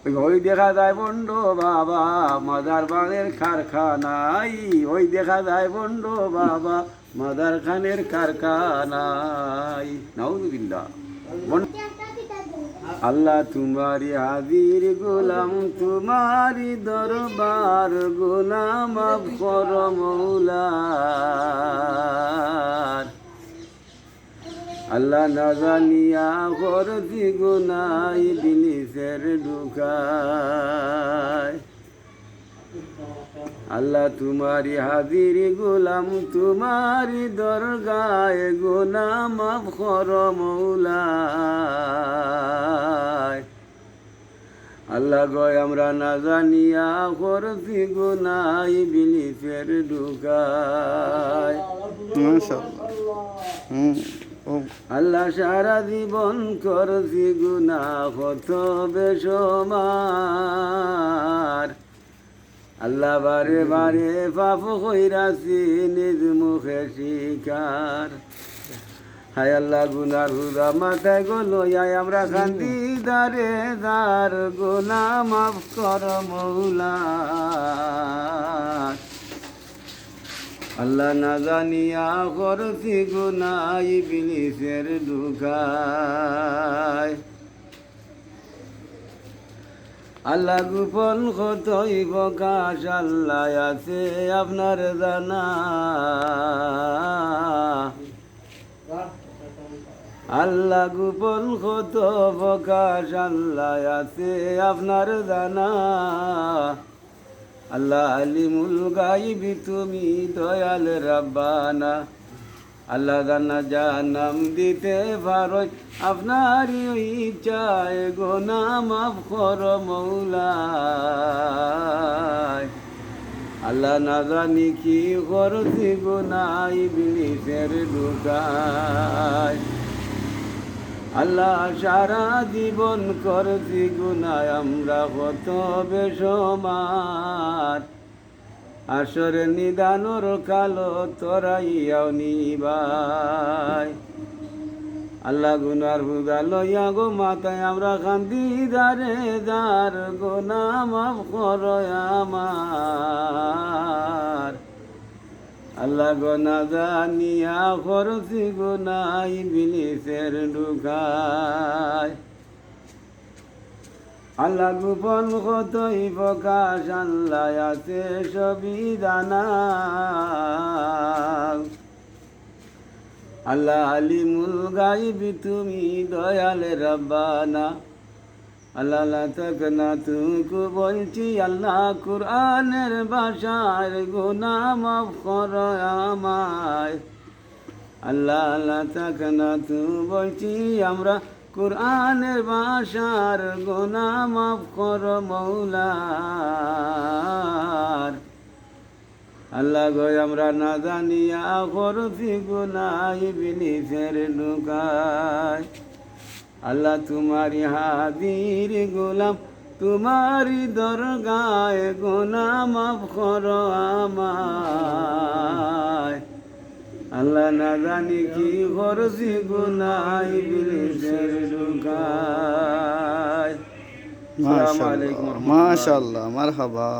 ওই দেখা যায় বন্ড বাবা মাদার বানের কারখানায়, ওই দেখা যায় বন্ড বাবা মাদার খানের কারখানায়। নাউযুবিল্লাহ। আল্লাহ তোমারি হাজির গোলাম, তোমারি দরবার গোলাম মাফ করো মৌলা। আল্লাহ না জানিয়া করছি গুনাহ ইবলিসের ঢুকায়। আল্লাহ তোমারি হাজির গোলাম, তোমারি দরগায় গুনাহ মাফ করো মৌলা। আল্লাহ গয় আমরা না জানিয়া করছি গুনাহ ইবলিসের ঢুকায়। আল্লাহ সারা জীবন করছি গুনাহ কত বেশমার। আল্লাহ বারে বারে পাপ কইরাছি নিজ মুখে শিকার। হায় আল্লাহ গুনার হুদা মাথায় গলো আমরা কান্দি দারে দার গুনাহ মাফ কর মৌলা। আল্লাহ না জানিয়া করছি গুনাহ ইবলিসের ঢুকায়। আল্লাহ গোপন কতই প্রকাশ আল্লাহ আছে আপনার জানা। আল্লাহ গোপন কত প্রকাশ আল্লাহ আছে আপনার জানা। আল্লাহ আলিমুল গাইবি তুমি দয়াল রাব্বানা। আল্লাহ জানা জানাম দিতে পারো আপনারই ইচ্ছায় গুনাহ মাফ করো মৌলা। আল্লাহ না জানি কি করছি গুনাহ ইবলিসের ঢুকায়। আল্লাহ সারা জীবন করছি গুনাহ আমরা কত বেশমার। আসরে নিদানোর কালো তোরাইয়াও নিবাই। আল্লাহ গুনার হুদা লইয়া গো মাথায় আমরা কান্দি দারে দার গুনাহ মাফ করো আমার। আল্লাহ গো না জানিয়া করছি গুনাহ ইবলিসের ঢুকায়। আল্লাহ গোপন কতই প্রকাশ আল্লাহ আছে সবই জানা। আল্লাহ আলিমুল গাইবি তুমি দয়াল রাব্বানা। আল্লাহ লা তাকনা তুকু বলছি আল্লাহ কুরআনের ভাষার গুনাহ মাফ করো আমায়। আল্লাহ লা তাকনা তু বলছি আমরা কুরআনের ভাষার গুনাহ মাফ করো মৌলা। আল্লাহ গয় আমরা না জানিয়া করছি গুনাহ ইবলিসের ঢুকায়। আল্লাহ তোমারি হাজির গোলাম, তোমারি দরগায় গুনাহ মাফ করো আমায়। আল্লাহ না জানি কি করছি গুনাহ ইবলিসের ঢুকায়। আসসালামু আলাইকুম। মাশাআল্লাহ, মারহাবা।